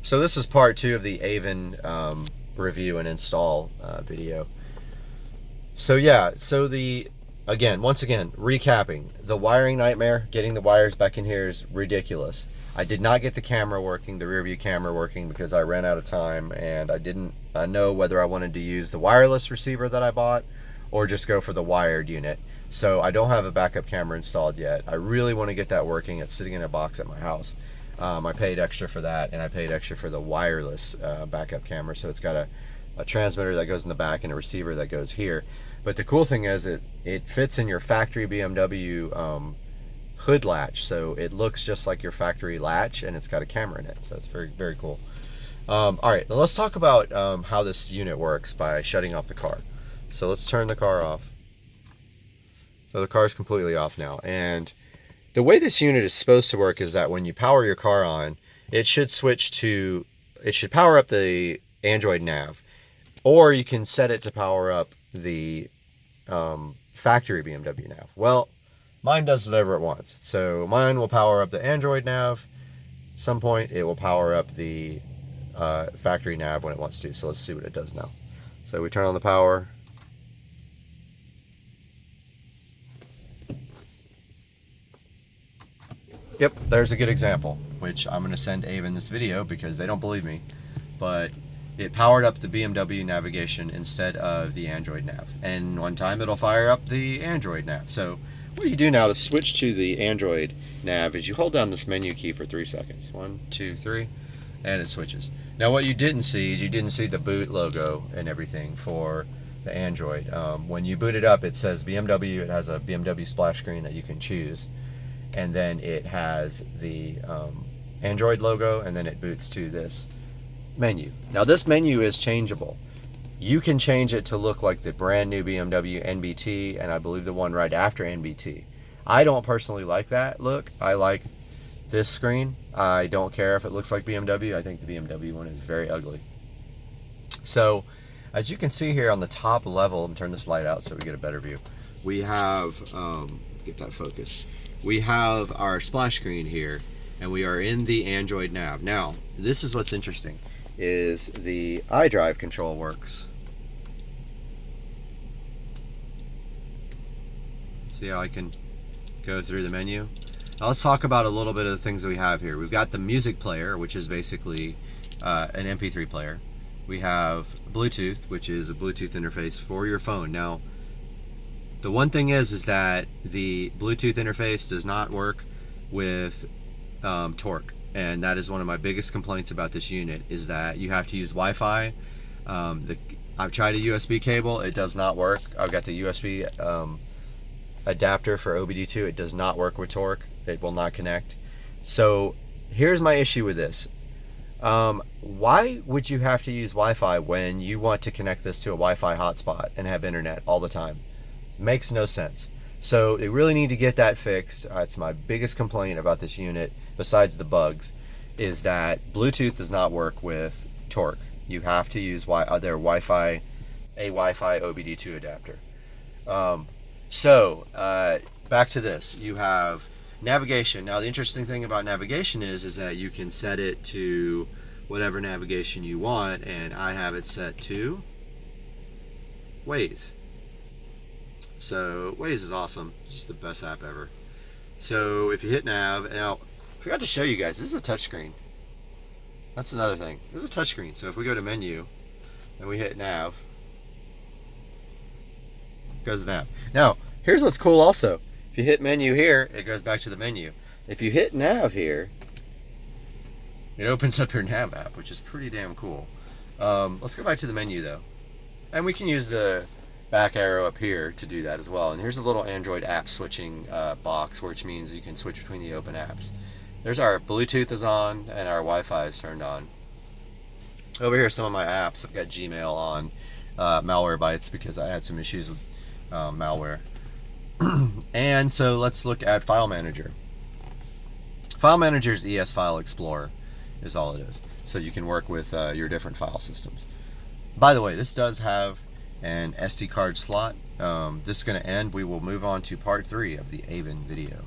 So this is part 2 of the Avin review and install video. So yeah, so once again, recapping, the wiring nightmare, getting the wires back in here is ridiculous. I did not get the camera working, the rear view camera working, because I ran out of time and I didn't know whether I wanted to use the wireless receiver that I bought or just go for the wired unit. So I don't have a backup camera installed yet. I really want to get that working. It's sitting in a box at my house. I paid extra for that, and I paid extra for the wireless backup camera. So it's got a transmitter that goes in the back and a receiver that goes here. But the cool thing is it fits in your factory BMW hood latch, so it looks just like your factory latch, and it's got a camera in it. So it's very, very cool. All right, now let's talk about how this unit works by shutting off the car. So let's turn the car off. So the car is completely off now, and the way this unit is supposed to work is that when you power your car on, it should power up the Android Nav, or you can set it to power up the factory BMW Nav. Well, mine does whatever it wants. So mine will power up the Android Nav. At some point, it will power up the factory Nav when it wants to. So let's see what it does now. So we turn on the power. Yep, there's a good example, which I'm going to send Avin this video because they don't believe me. But it powered up the BMW navigation instead of the Android Nav. And one time it'll fire up the Android Nav. So what you do now to switch to the Android Nav is you hold down this menu key for 3 seconds. 1, 2, 3, and it switches. Now what you didn't see is you didn't see the boot logo and everything for the Android. When you boot it up, it says BMW. It has a BMW splash screen that you can choose. And then it has the Android logo, and then it boots to this menu. Now this menu is changeable. You can change it to look like the brand new BMW NBT, and I believe the one right after NBT. I don't personally like that look. I like this screen. I don't care if it looks like BMW. I think the BMW one is very ugly. So as you can see here on the top level, I'm turn this light out so we get a better view. We have, get that focus. We have our splash screen here, and we are in the Android Nav. Now, this is what's interesting, is the Idrive Control works. See how I can go through the menu? Now let's talk about a little bit of the things that we have here. We've got the music player, which is basically an MP3 player. We have Bluetooth, which is a Bluetooth interface for your phone. Now, the one thing is that the Bluetooth interface does not work with torque, and that is one of my biggest complaints about this unit, is that you have to use Wi-Fi. I've tried a USB cable, it does not work. I've got the USB adapter for OBD2, it does not work with torque. It will not connect. So here's my issue with this. Why would you have to use Wi-Fi when you want to connect this to a Wi-Fi hotspot and have internet all the time? Makes no sense. So they really need to get that fixed. It's my biggest complaint about this unit, besides the bugs, is that Bluetooth does not work with torque. You have to use their Wi-Fi OBD2 adapter. Back to this. You have navigation. Now the interesting thing about navigation is that you can set it to whatever navigation you want, and I have it set to Waze. So Waze is awesome, just the best app ever. So if you hit nav, now I forgot to show you guys, this is a touchscreen. That's another thing. This is a touchscreen. So if we go to menu and we hit nav, it goes to nav. Now here's what's cool also. If you hit menu here, it goes back to the menu. If you hit nav here, it opens up your nav app, which is pretty damn cool. Let's go back to the menu though, and we can use the back arrow up here to do that as well. And here's a little Android app switching box, which means you can switch between the open apps. There's our Bluetooth is on and our Wi-Fi is turned on. Over here are some of my apps. I've got Gmail on, Malwarebytes, because I had some issues with malware. And so let's look at File Manager. File Manager's ES File Explorer is all it is. So you can work with your different file systems. By the way, this does have an SD card slot. This is going to end. We will move on to part 3 of the Avin video.